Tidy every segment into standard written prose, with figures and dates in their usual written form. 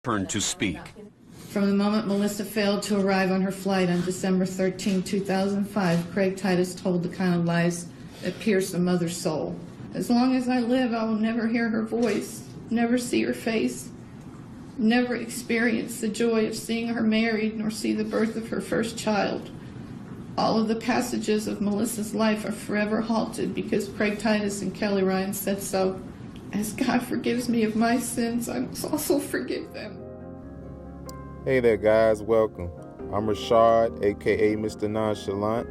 turn to speak. From the moment Melissa failed to arrive on her flight on December 13, 2005, Craig Titus told the kind of lies that pierce a mother's soul. As long as I live, I will never hear her voice, never see her face, never experience the joy of seeing her married, nor see the birth of her first child. All of the passages of Melissa's life are forever halted because Craig Titus and Kelly Ryan said so. As God forgives me of my sins, I must also forgive them. Hey there guys, welcome. I'm Rashad, aka Mr. Nonchalant,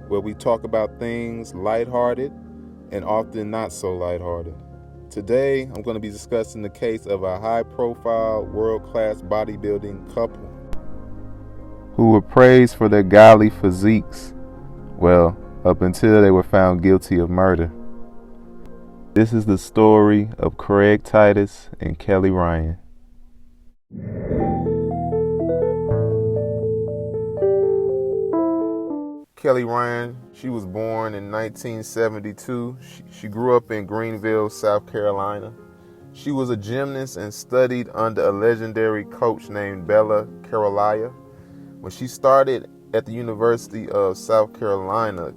where we talk about things lighthearted and often not so lighthearted. Today, I'm going to be discussing the case of a high-profile, world-class bodybuilding couple who were praised for their godly physiques, well, up until they were found guilty of murder. This is the story of Craig Titus and Kelly Ryan. Kelly Ryan, she was born in 1972. She grew up in Greenville, South Carolina. She was a gymnast and studied under a legendary coach named Bella Carolina. When she started at the University of South Carolina,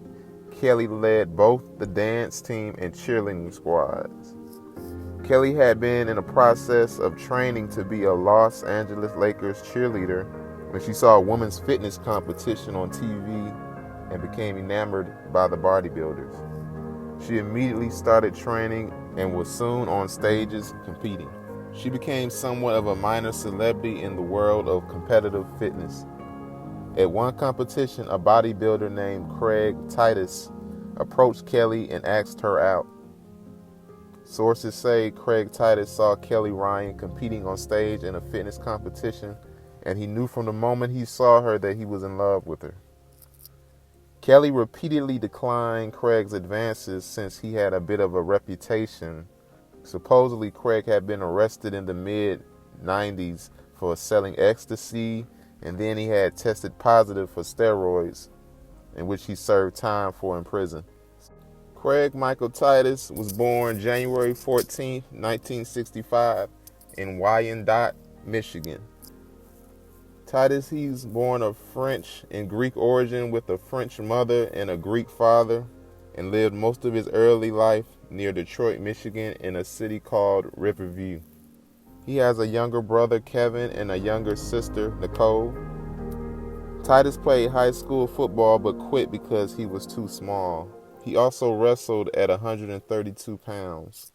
Kelly led both the dance team and cheerleading squads. Kelly had been in the process of training to be a Los Angeles Lakers cheerleader when she saw a women's fitness competition on TV and became enamored by the bodybuilders. She immediately started training and was soon on stages competing. She became somewhat of a minor celebrity in the world of competitive fitness. At one competition, a bodybuilder named Craig Titus approached Kelly and asked her out. Sources say Craig Titus saw Kelly Ryan competing on stage in a fitness competition, and he knew from the moment he saw her that he was in love with her. Kelly repeatedly declined Craig's advances since he had a bit of a reputation. Supposedly, Craig had been arrested in the mid-90s for selling ecstasy, and then he had tested positive for steroids, in which he served time for in prison. Craig Michael Titus was born January 14, 1965 in Wyandotte, Michigan. Titus, he's born of French and Greek origin with a French mother and a Greek father, and lived most of his early life near Detroit, Michigan in a city called Riverview. He has a younger brother, Kevin, and a younger sister, Nicole. Titus played high school football but quit because he was too small. He also wrestled at 132 pounds.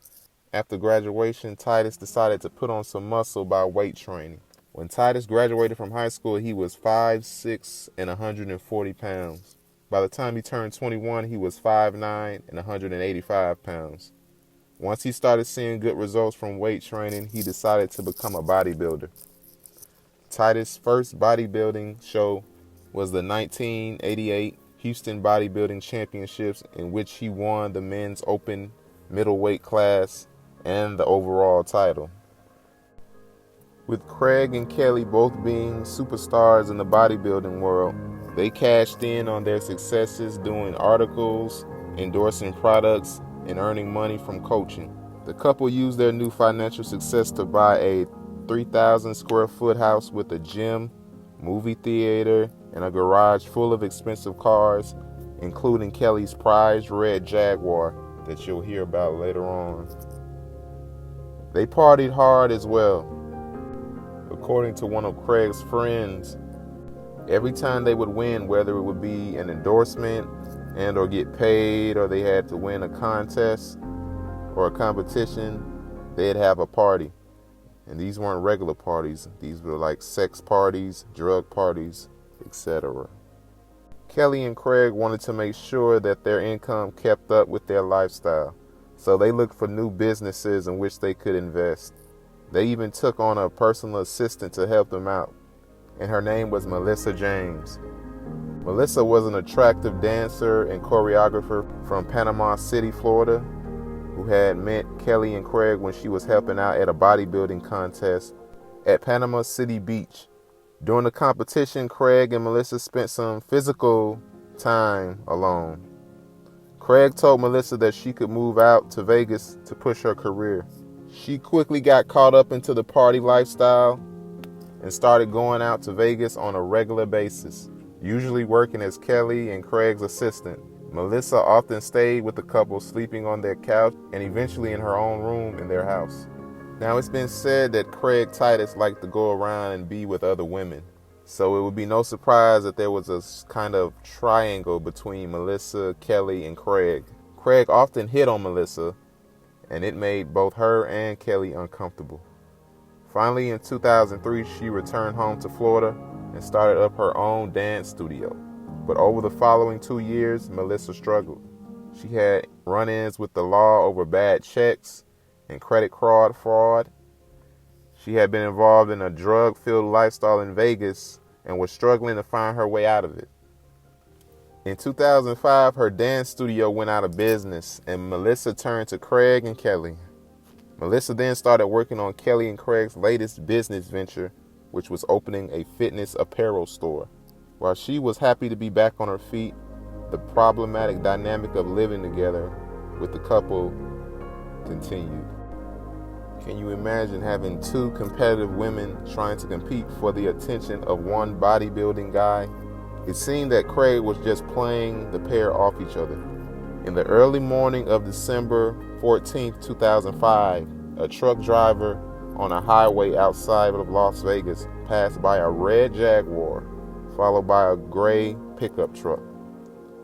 After graduation, Titus decided to put on some muscle by weight training. When Titus graduated from high school, he was 5'6" and 140 pounds. By the time he turned 21, he was 5'9" and 185 pounds. Once he started seeing good results from weight training, he decided to become a bodybuilder. Titus' first bodybuilding show was the 1988 Houston Bodybuilding Championships, in which he won the men's open middleweight class and the overall title. With Craig and Kelly both being superstars in the bodybuilding world, they cashed in on their successes doing articles, endorsing products, and earning money from coaching. The couple used their new financial success to buy a 3,000 square foot house with a gym, movie theater, and a garage full of expensive cars, including Kelly's prized red Jaguar that you'll hear about later on. They partied hard as well. According to one of Craig's friends, every time they would win, whether it would be an endorsement and or get paid, or they had to win a contest or a competition, they'd have a party. And these weren't regular parties. These were like sex parties, drug parties, etc. Kelly and Craig wanted to make sure that their income kept up with their lifestyle, so they looked for new businesses in which they could invest. They even took on a personal assistant to help them out, and her name was Melissa James. Melissa was an attractive dancer and choreographer from Panama City, Florida, who had met Kelly and Craig when she was helping out at a bodybuilding contest at Panama City Beach. During the competition, Craig and Melissa spent some physical time alone. Craig told Melissa that she could move out to Vegas to push her career. She quickly got caught up into the party lifestyle and started going out to Vegas on a regular basis, usually working as Kelly and Craig's assistant. Melissa often stayed with the couple, sleeping on their couch and eventually in her own room in their house. Now, it's been said that Craig Titus liked to go around and be with other women, so it would be no surprise that there was a kind of triangle between Melissa, Kelly, and Craig. Craig often hit on Melissa, and it made both her and Kelly uncomfortable. Finally, in 2003, she returned home to Florida and started up her own dance studio. But over the following 2 years, Melissa struggled. She had run-ins with the law over bad checks and credit card fraud. She had been involved in a drug-filled lifestyle in Vegas and was struggling to find her way out of it. In 2005, her dance studio went out of business, and Melissa turned to Craig and Kelly. Melissa then started working on Kelly and Craig's latest business venture, which was opening a fitness apparel store. While she was happy to be back on her feet, the problematic dynamic of living together with the couple continued. Can you imagine having two competitive women trying to compete for the attention of one bodybuilding guy? It seemed that Craig was just playing the pair off each other. In the early morning of December 14, 2005, a truck driver on a highway outside of Las Vegas passed by a red Jaguar, followed by a gray pickup truck.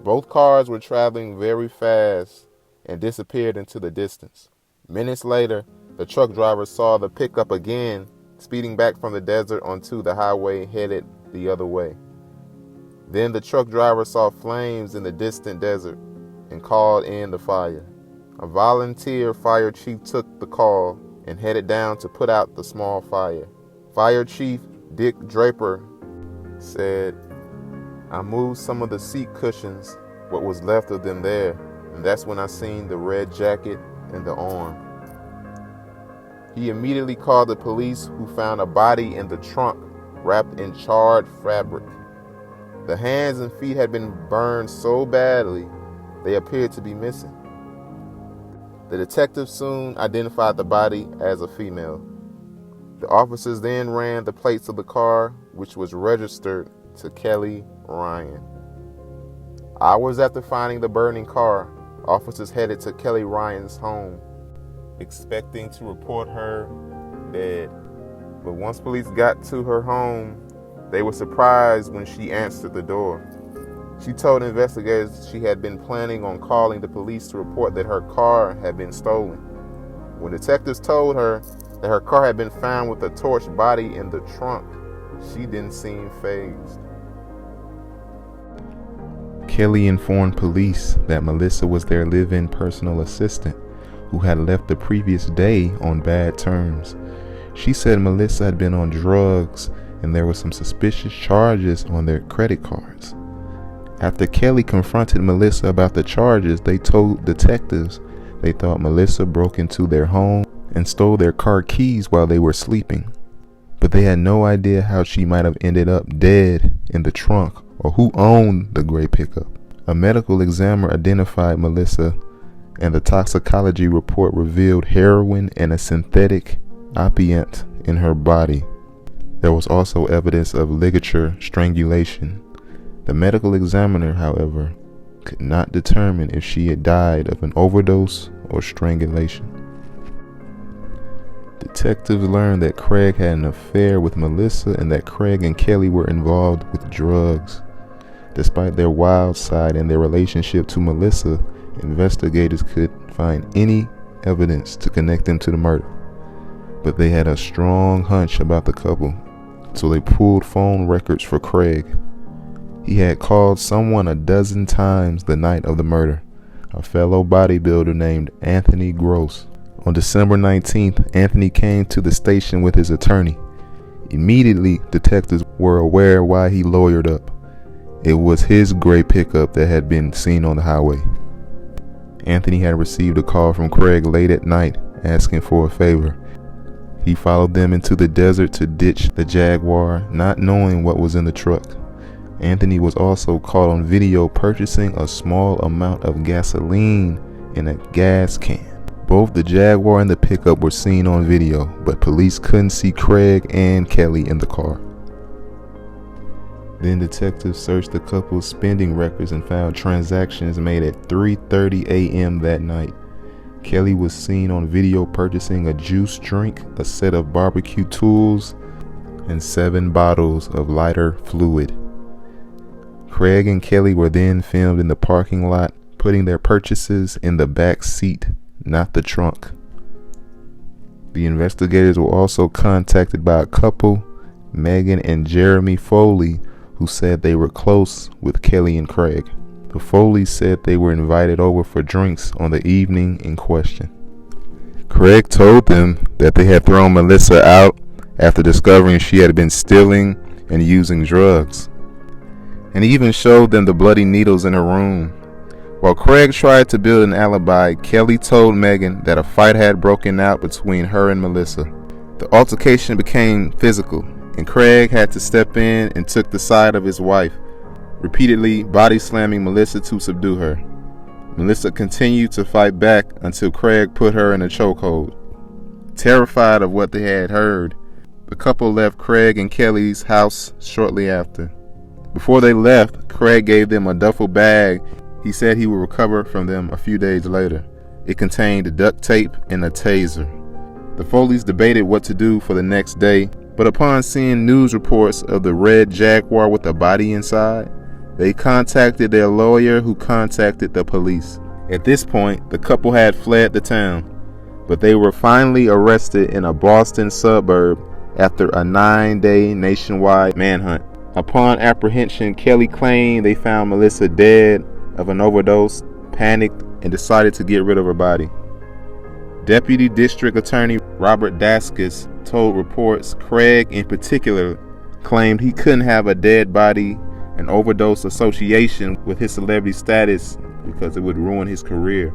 Both cars were traveling very fast and disappeared into the distance. Minutes later, the truck driver saw the pickup again, speeding back from the desert onto the highway headed the other way. Then the truck driver saw flames in the distant desert and called in the fire. A volunteer fire chief took the call and headed down to put out the small fire. Fire Chief Dick Draper said, "I moved some of the seat cushions, what was left of them there, and that's when I seen the red jacket and the arm." He immediately called the police, who found a body in the trunk wrapped in charred fabric. The hands and feet had been burned so badly they appeared to be missing. The detectives soon identified the body as a female. The officers then ran the plates of the car, which was registered to Kelly Ryan. Hours after finding the burning car, officers headed to Kelly Ryan's home, expecting to report her dead. But once police got to her home, they were surprised when she answered the door. She told investigators she had been planning on calling the police to report that her car had been stolen. When detectives told her that her car had been found with a torched body in the trunk, she didn't seem fazed. Kelly informed police that Melissa was their live-in personal assistant who had left the previous day on bad terms. She said Melissa had been on drugs and there were some suspicious charges on their credit cards. After Kelly confronted Melissa about the charges, they told detectives they thought Melissa broke into their home and stole their car keys while they were sleeping. But they had no idea how she might have ended up dead in the trunk or who owned the gray pickup. A medical examiner identified Melissa, and the toxicology report revealed heroin and a synthetic opiate in her body. There was also evidence of ligature strangulation. The medical examiner, however, could not determine if she had died of an overdose or strangulation. Detectives learned that Craig had an affair with Melissa and that Craig and Kelly were involved with drugs. Despite their wild side and their relationship to Melissa, investigators could find any evidence to connect them to the murder. But they had a strong hunch about the couple, so they pulled phone records for Craig. He had called someone a dozen times the night of the murder, a fellow bodybuilder named Anthony Gross. On December 19th, Anthony came to the station with his attorney. Immediately, detectives were aware why he lawyered up. It was his gray pickup that had been seen on the highway. Anthony had received a call from Craig late at night asking for a favor. He followed them into the desert to ditch the Jaguar, not knowing what was in the truck. Anthony was also caught on video purchasing a small amount of gasoline in a gas can. Both the Jaguar and the pickup were seen on video, but police couldn't see Craig and Kelly in the car. Then detectives searched the couple's spending records and found transactions made at 3:30 a.m. that night. Kelly was seen on video purchasing a juice drink, a set of barbecue tools, and 7 bottles of lighter fluid. Craig and Kelly were then filmed in the parking lot, putting their purchases in the back seat, not the trunk. The investigators were also contacted by a couple, Megan and Jeremy Foley, who said they were close with Kelly and Craig. The Foleys said they were invited over for drinks on the evening in question. Craig told them that they had thrown Melissa out after discovering she had been stealing and using drugs, and he even showed them the bloody needles in her room. While Craig tried to build an alibi, Kelly told Megan that a fight had broken out between her and Melissa. The altercation became physical, and Craig had to step in and took the side of his wife, repeatedly body slamming Melissa to subdue her. Melissa continued to fight back until Craig put her in a chokehold. Terrified of what they had heard, the couple left Craig and Kelly's house shortly after. Before they left, Craig gave them a duffel bag he said he would recover from them a few days later. It contained duct tape and a taser. The Foleys debated what to do for the next day, but upon seeing news reports of the red Jaguar with a body inside, they contacted their lawyer, who contacted the police. At this point, the couple had fled the town, but they were finally arrested in a Boston suburb after a 9-day nationwide manhunt. Upon apprehension, Kelly claimed they found Melissa dead of an overdose, panicked, and decided to get rid of her body. Deputy District Attorney Robert Daskis told reports Craig in particular claimed he couldn't have a dead body and overdose association with his celebrity status because it would ruin his career.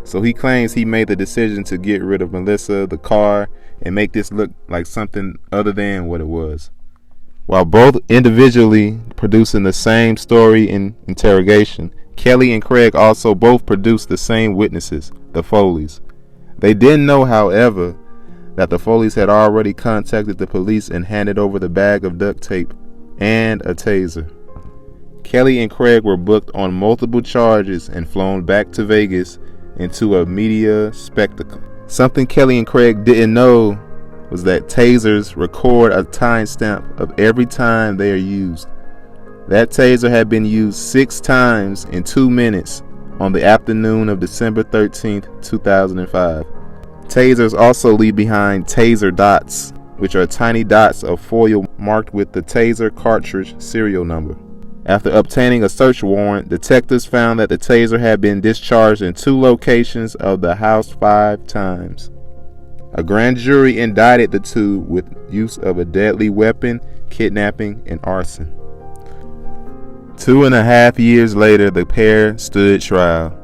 So he claims he made the decision to get rid of Melissa, the car, and make this look like something other than what it was. While both individually producing the same story in interrogation, Kelly and Craig also both produced the same witnesses, the Foleys. They didn't know, however, that the Foleys had already contacted the police and handed over the bag of duct tape and a taser. Kelly and Craig were booked on multiple charges and flown back to Vegas into a media spectacle. Something Kelly and Craig didn't know was that tasers record a timestamp of every time they are used. That taser had been used 6 times in 2 minutes on the afternoon of December 13th, 2005. Tasers also leave behind taser dots, which are tiny dots of foil marked with the taser cartridge serial number. After obtaining a search warrant, detectives found that the taser had been discharged in 2 locations of the house 5 times. A grand jury indicted the 2 with use of a deadly weapon, kidnapping, and arson. 2.5 years later, the pair stood trial.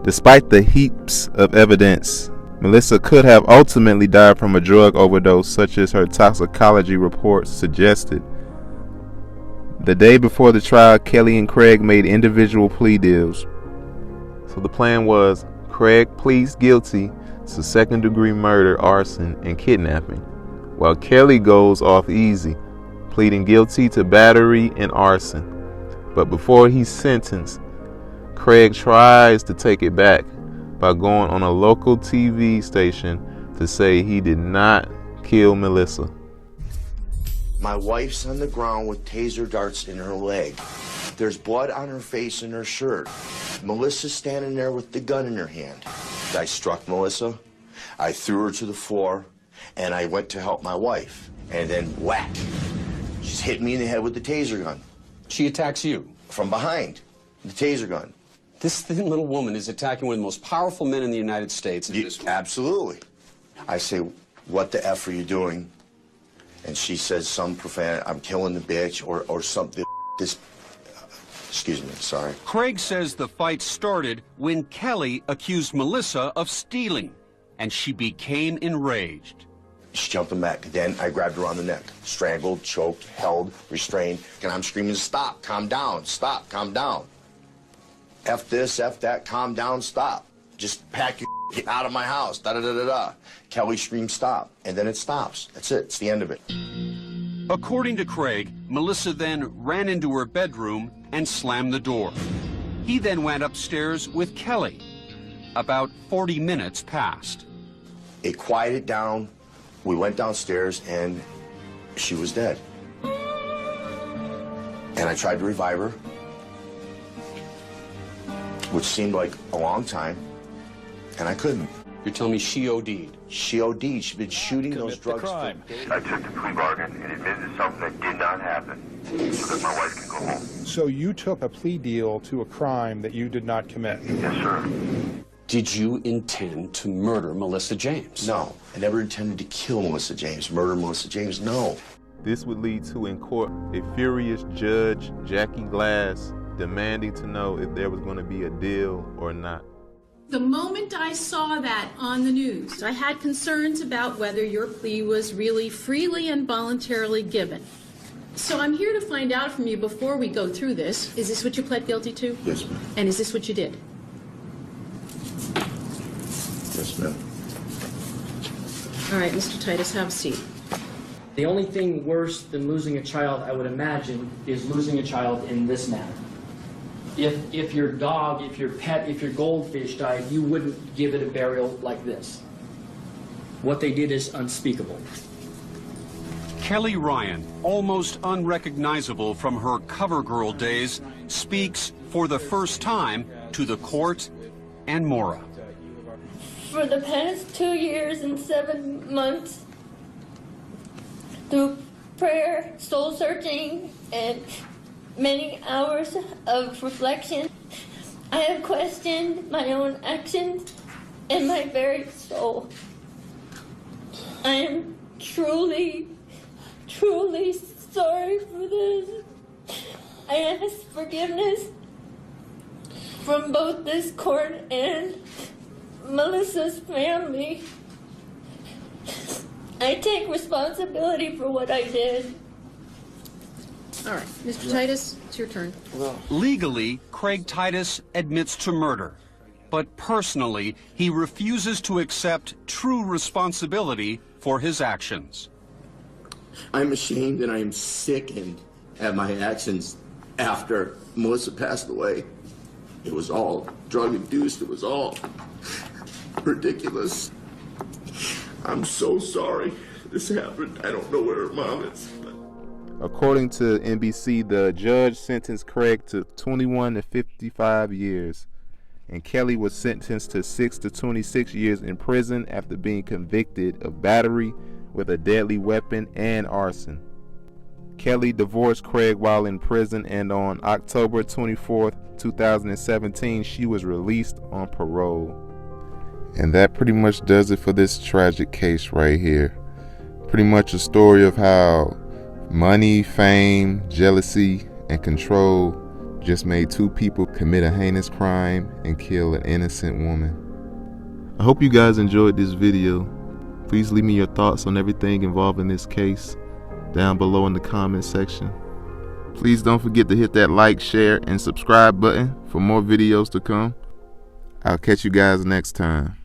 Despite the heaps of evidence, Melissa could have ultimately died from a drug overdose, such as her toxicology reports suggested. The day before the trial, Kelly and Craig made individual plea deals. So the plan was, Craig pleads guilty to second-degree murder, arson, and kidnapping, while Kelly goes off easy, pleading guilty to battery and arson. But before he's sentenced, Craig tries to take it back by going on a local TV station to say he did not kill Melissa. My wife's on the ground with taser darts in her leg. There's blood on her face and her shirt. Melissa's standing there with the gun in her hand. I struck Melissa, I threw her to the floor, and I went to help my wife. And then whack, she's hit me in the head with the taser gun. She attacks you? From behind, the taser gun. This thin little woman is attacking one of the most powerful men in the United States. Absolutely. I say, what the F are you doing? And she says some profanity, I'm killing the bitch, or something. Excuse me, sorry. Craig says the fight started when Kelly accused Melissa of stealing, and she became enraged. She jumped him back. Then I grabbed her on the neck. Strangled, choked, held, restrained. And I'm screaming, stop, calm down, stop, calm down. F this, F that, calm down, stop. Just pack your Get out of my house, da-da-da-da-da. Kelly screams stop, and then it stops. That's it. It's the end of it. According to Craig, Melissa then ran into her bedroom and slammed the door. He then went upstairs with Kelly. About 40 minutes passed. It quieted down. We went downstairs, and she was dead. And I tried to revive her, which seemed like a long time, and I couldn't. You're telling me she OD'd? She OD'd. She'd been shooting those drugs. I took the plea bargain and admitted something that did not happen so that my wife can go home. So you took a plea deal to a crime that you did not commit? Yes, sir. Did you intend to murder Melissa James? No, I never intended to kill Melissa James, murder Melissa James, no. This would lead to, in court, a furious judge, Jackie Glass, demanding to know if there was going to be a deal or not. The moment I saw that on the news, I had concerns about whether your plea was really freely and voluntarily given. So I'm here to find out from you before we go through this, is this what you pled guilty to? Yes, ma'am. And is this what you did? Yes, ma'am. All right, Mr. Titus, have a seat. The only thing worse than losing a child, I would imagine, is losing a child in this manner. If your dog, if your pet, if your goldfish died, you wouldn't give it a burial like this. What they did is unspeakable. Kelly Ryan, almost unrecognizable from her cover girl days, speaks for the first time to the court and Maura. For the past 2 years and 7 months, through prayer, soul searching, and many hours of reflection, I have questioned my own actions and my very soul. I am truly, truly sorry for this. I ask forgiveness from both this court and Melissa's family. I take responsibility for what I did. All right, Mr. Titus, it's your turn. Legally, Craig Titus admits to murder, but personally, he refuses to accept true responsibility for his actions. I'm ashamed and I am sickened at my actions after Melissa passed away. It was all drug-induced. It was all ridiculous. I'm so sorry this happened. I don't know where her mom is. According to NBC, the judge sentenced Craig to 21 to 55 years, and Kelly was sentenced to 6 to 26 years in prison after being convicted of battery with a deadly weapon and arson. Kelly divorced Craig while in prison, and on October 24th, 2017, she was released on parole. And that pretty much does it for this tragic case right here. Pretty much a story of how money, fame, jealousy, and control just made two people commit a heinous crime and kill an innocent woman. I hope you guys enjoyed this video. Please leave me your thoughts on everything involving this case down below in the comment section. Please don't forget to hit that like, share, and subscribe button for more videos to come. I'll catch you guys next time.